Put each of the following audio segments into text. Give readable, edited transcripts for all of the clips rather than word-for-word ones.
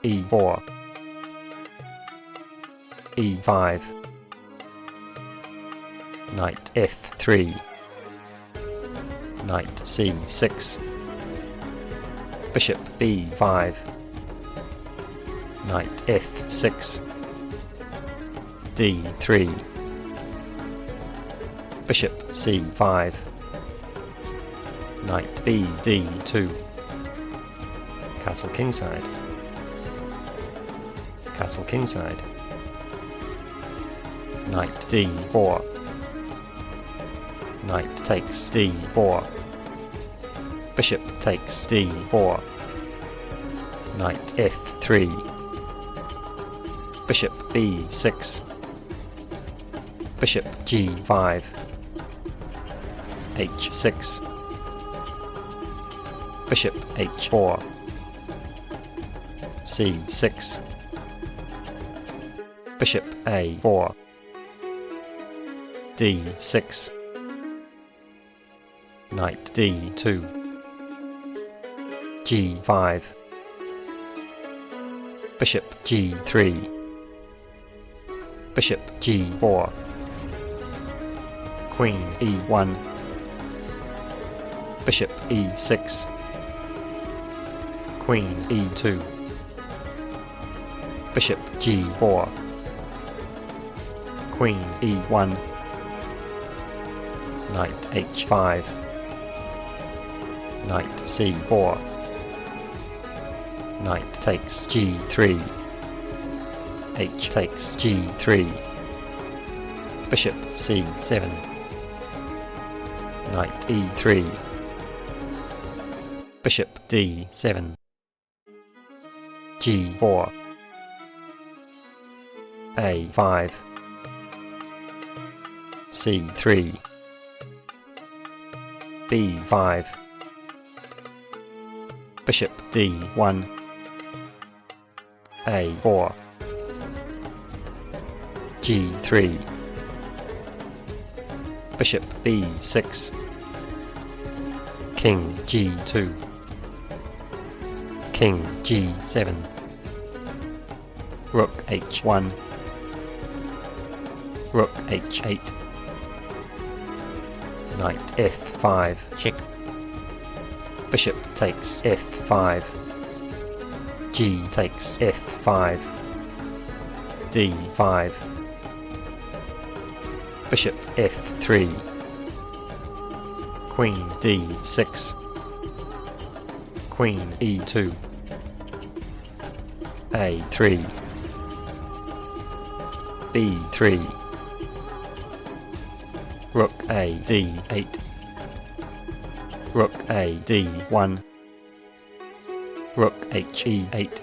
e4, e5, knight f3, knight c6, bishop b5, knight f6, d3, bishop c5, knight bd2, castle kingside, castle kingside, knight d4, knight takes d4, bishop takes d4, knight f3, bishop b6, bishop g5, h6, bishop h4, c6, bishop a4, d6, knight d2, g5, bishop g3, bishop g4, queen e1, bishop e6, queen e2, bishop g4, queen e1, knight h5, knight c4, knight takes g3, h takes g3, bishop c7, knight e3, bishop d7, g4, a5, c3, b5, bishop d1, a4, g3, bishop b6, king g2, king g7, rook h1, rook h8, knight f5, check, bishop takes f5, g takes f5, d5, bishop f3, queen d6, queen e2, a3, b3, rook a d8, rook a d1, rook he8,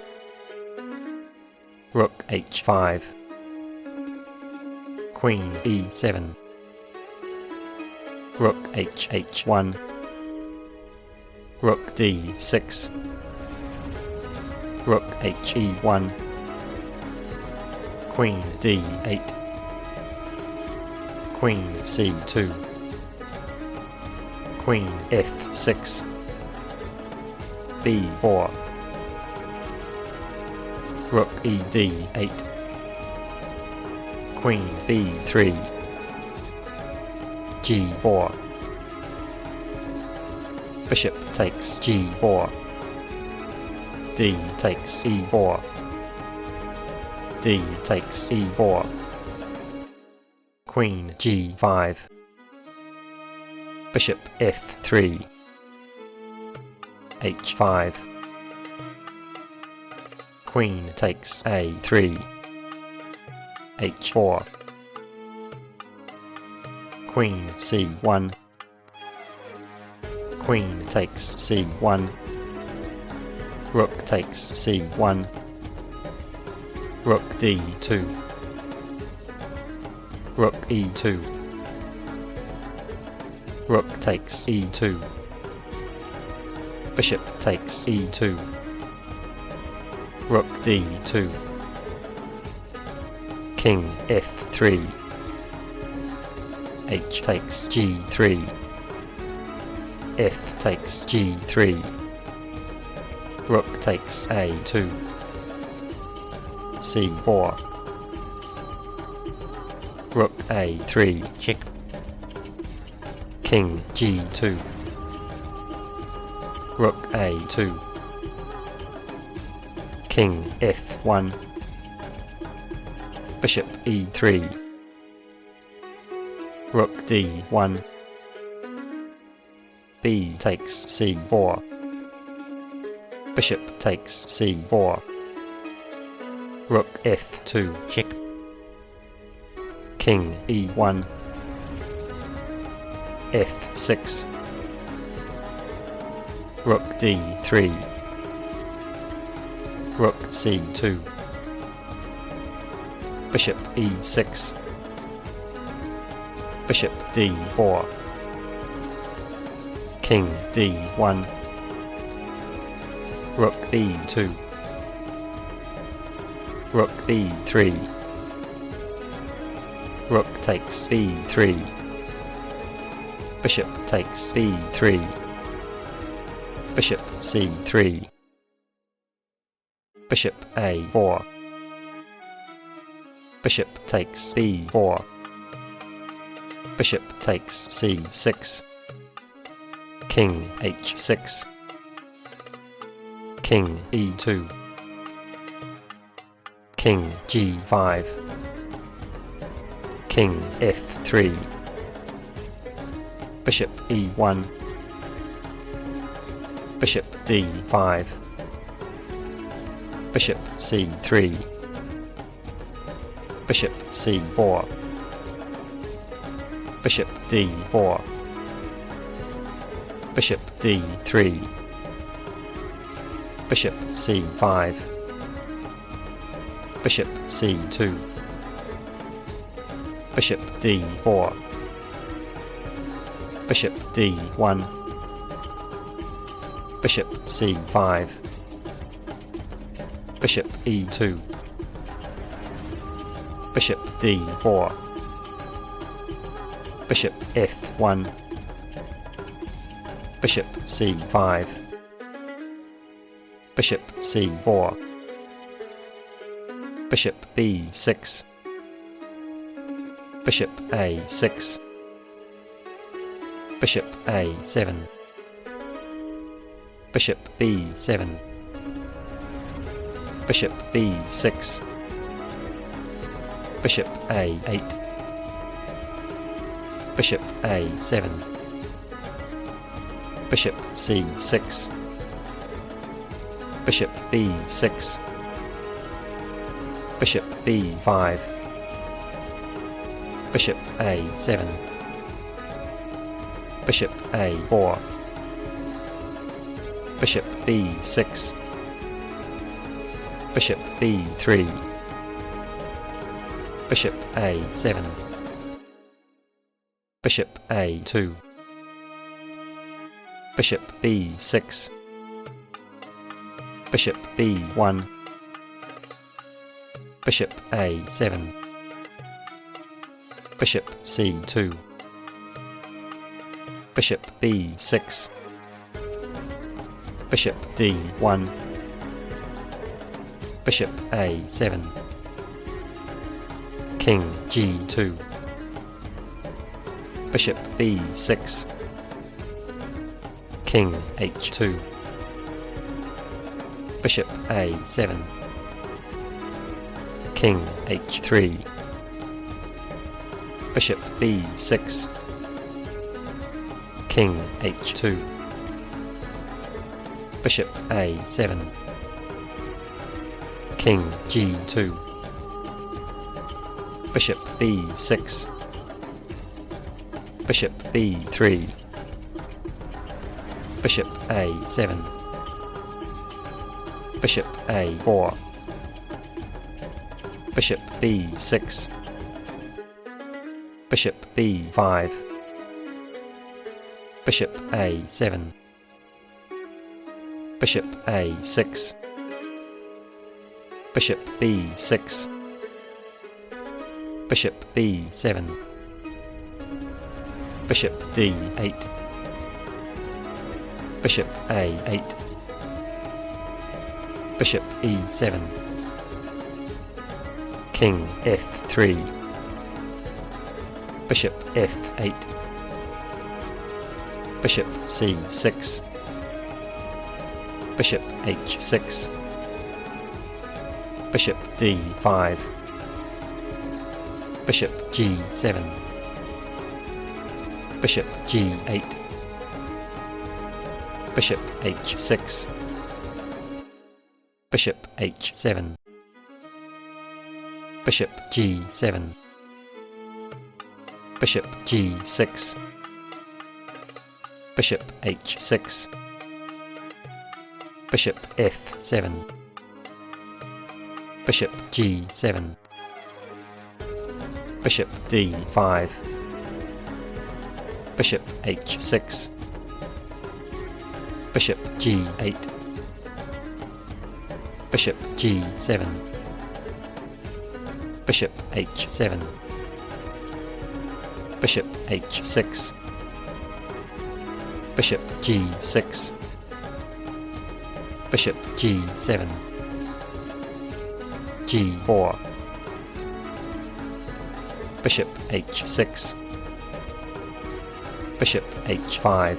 rook h5, queen e7, rook h1, rook d6, rook he1, queen d8, queen c2, queen f6, b4, rook ed8, queen b3, g4, bishop takes g4, d takes e4, d takes e4, queen g5, bishop f3, h5, queen takes a3, h4, queen c1, queen takes c1, rook takes c1, rook d2, rook e2, rook takes e2, bishop takes e2, rook d2, king f3, h takes g3, f takes g3, rook takes a2, c4. Rook a3, check. King g2. Rook a2. King f1. Bishop e3. Rook d1. B takes c4. Bishop takes c4. Rook f2, check. King e1. f6. Rook d3. Rook c2. Bishop e6. Bishop d4. King d1. Rook e2. Rook b3. Rook takes b3. Bishop takes b3. Bishop c3. Bishop a4. Bishop takes b4. Bishop takes c6. King h6. King e2. King g5. King f3. Bishop e1. Bishop d5. Bishop c3. Bishop c4. Bishop d4. Bishop d3. Bishop c5. Bishop c2. Bishop d4. Bishop d1. Bishop c5. Bishop e2. Bishop d4. Bishop f1. Bishop c5. Bishop c4. Bishop b6. Bishop a6. Bishop a7. Bishop b7. Bishop b6. Bishop a8. Bishop a7. Bishop c6. Bishop b6. Bishop b5. Bishop a7. Bishop a4. Bishop b6. Bishop b3. Bishop a7. Bishop a2. Bishop b6. Bishop b1. Bishop a7. Bishop c2. Bishop b6. Bishop d1. Bishop a7. King g2. Bishop b6. King h2. Bishop a7. King h3. Bishop b6. King h2. Bishop a7. King g2. Bishop b6. Bishop b3. Bishop a7. Bishop a4. Bishop b6. Bishop b5. Bishop a7. Bishop a6. Bishop b6. Bishop b7. Bishop d8. Bishop a8. Bishop e7. King f3, Bishop f8, Bishop c6, Bishop h6, Bishop d5, Bishop g7, Bishop g8, Bishop h6, Bishop h7, Bishop g7, Bishop g6, Bishop h6, Bishop f7, Bishop g7, Bishop d5, Bishop h6, Bishop g8, Bishop g7, Bishop h7, Bishop h6, Bishop g6, Bishop g7, g4, Bishop h6, Bishop h5,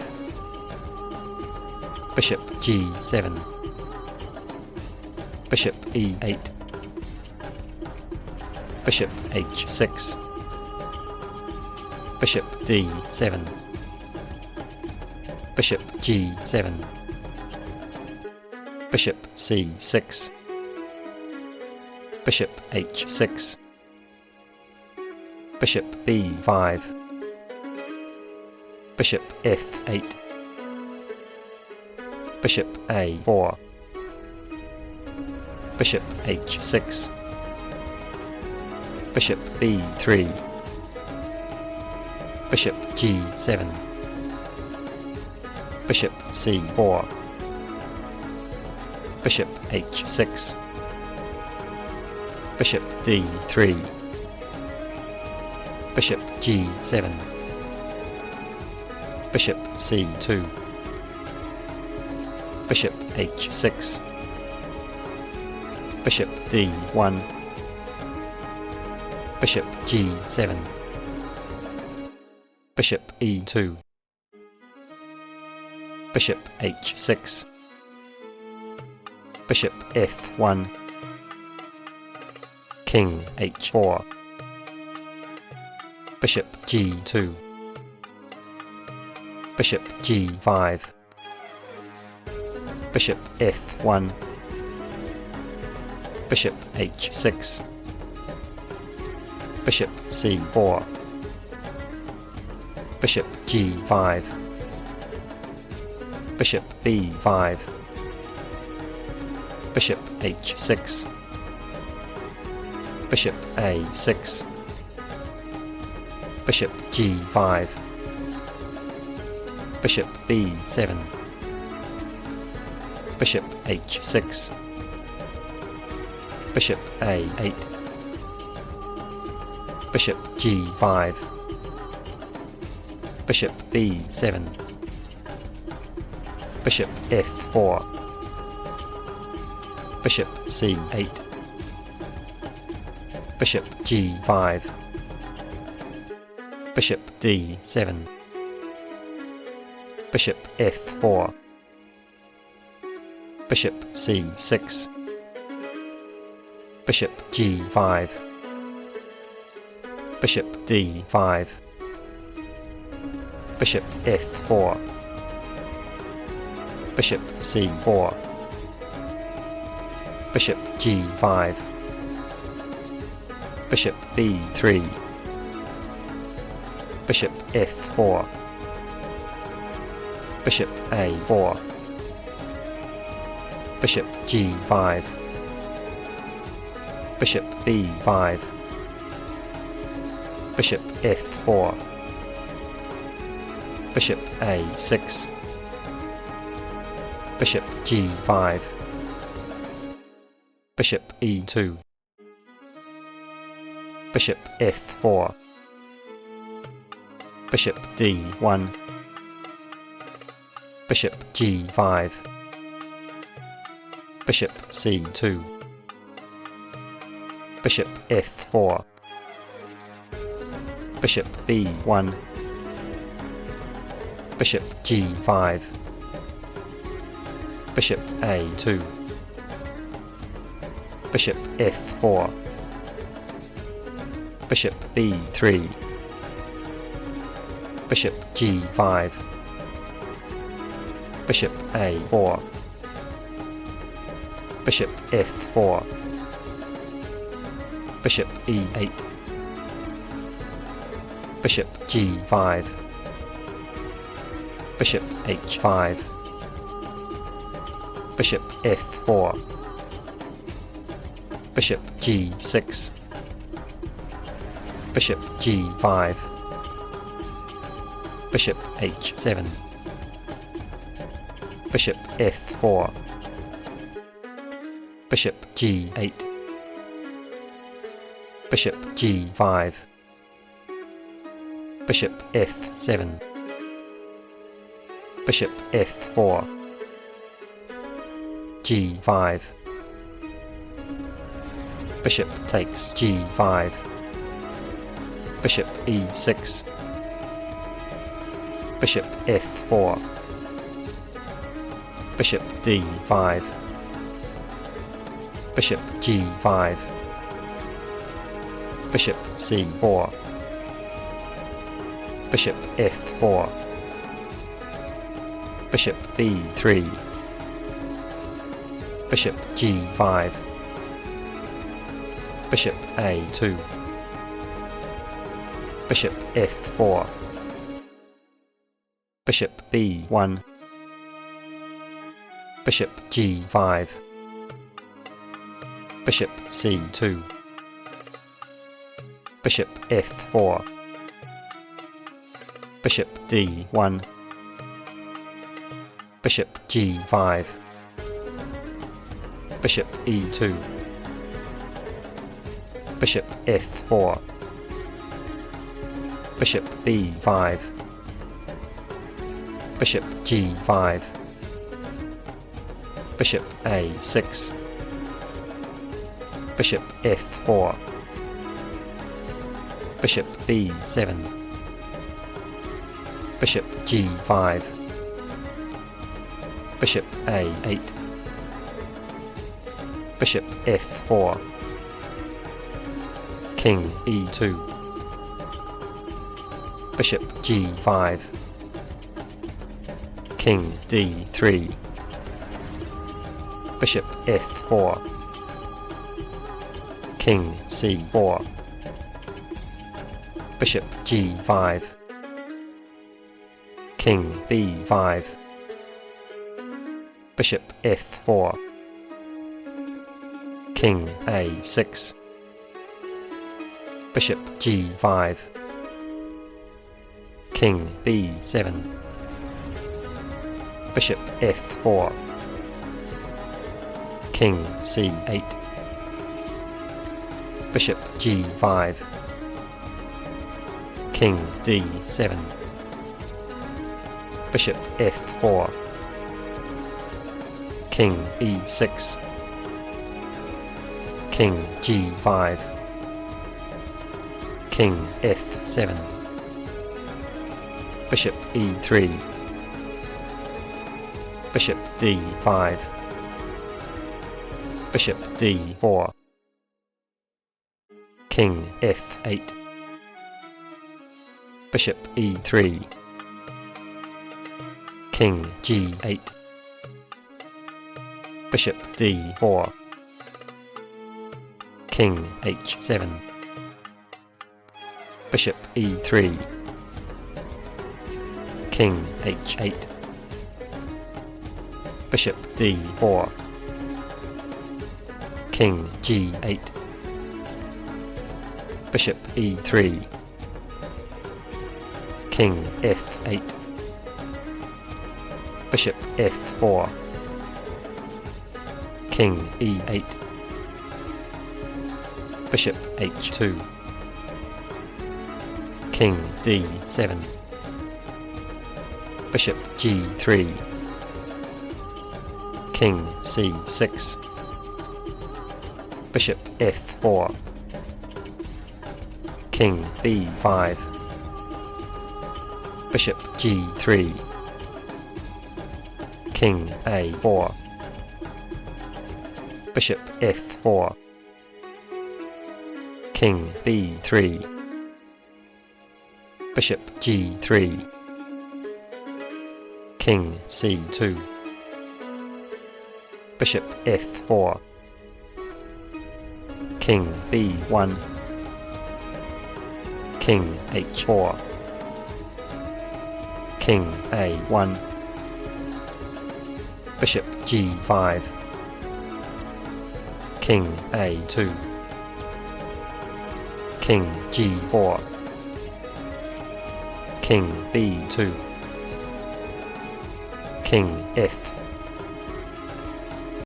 Bishop g7, Bishop e8, Bishop h6, Bishop d7, Bishop g7, Bishop c6, Bishop h6, Bishop b5, Bishop f8, Bishop a4, Bishop h6, Bishop b3, Bishop g7, Bishop c4, Bishop h6, Bishop d3, Bishop g7, Bishop c2, Bishop h6, Bishop d1, Bishop g7, Bishop e2, Bishop h6, Bishop f1, King h4, Bishop g2, Bishop g5, Bishop f1, Bishop h6, Bishop c4, Bishop g5, Bishop b5, Bishop h6, Bishop a6, Bishop g5, Bishop b7, Bishop h6, Bishop a8, Bishop g5, Bishop b7, Bishop f4, Bishop c8, Bishop g5, Bishop d7, Bishop f4, Bishop c6, Bishop g5, Bishop d5, Bishop f4, Bishop c4, Bishop g5, Bishop b3, Bishop f4, Bishop a4, Bishop g5, Bishop b5, Bishop f4, Bishop a6, Bishop g5, Bishop e2, Bishop f4, Bishop d1, Bishop g5, Bishop c2, Bishop f4. Bishop b1. Bishop g5. Bishop a2. Bishop f4. Bishop b3. Bishop g5. Bishop a4. Bishop f4. Bishop e8. Bishop g5. Bishop h5. Bishop f4. Bishop g6. Bishop g5. Bishop h7. Bishop f4. Bishop g8. Bishop g5. Bishop f7. Bishop f4. g5. Bishop takes g5. Bishop e6. Bishop f4. Bishop d5. Bishop g5. Bishop c4. Bishop f4. Bishop b3. Bishop g5. Bishop a2. Bishop f4. Bishop b1. Bishop g5. Bishop c2. Bishop f4. Bishop d1. Bishop g5. Bishop e2. Bishop f4. Bishop b5. Bishop g5. Bishop a6. Bishop f4. Bishop b7. Bishop g5. Bishop a8. Bishop f4. King e2. Bishop g5. King d3. Bishop f4. King c4. Bishop g5. King b5. Bishop f4. King a6. Bishop g5. King b7. Bishop f4. King c8. Bishop g5. King d7. Bishop f4. King e6. King g5. King f7. Bishop e3. Bishop d5. Bishop d4. King f8. Bishop e3. King g8. Bishop d4. King h7. Bishop e3. King h8. Bishop d4. King g8. Bishop e3. King f8. Bishop f4. King e8. Bishop h2. King d7. Bishop g3. King c6. Bishop f4. King B5, Bishop G3, King A4, Bishop F4, King B3, Bishop G3, King C2, Bishop F4, King B1, King H4, King A1, Bishop G5, King A2, King G4, King B2, King F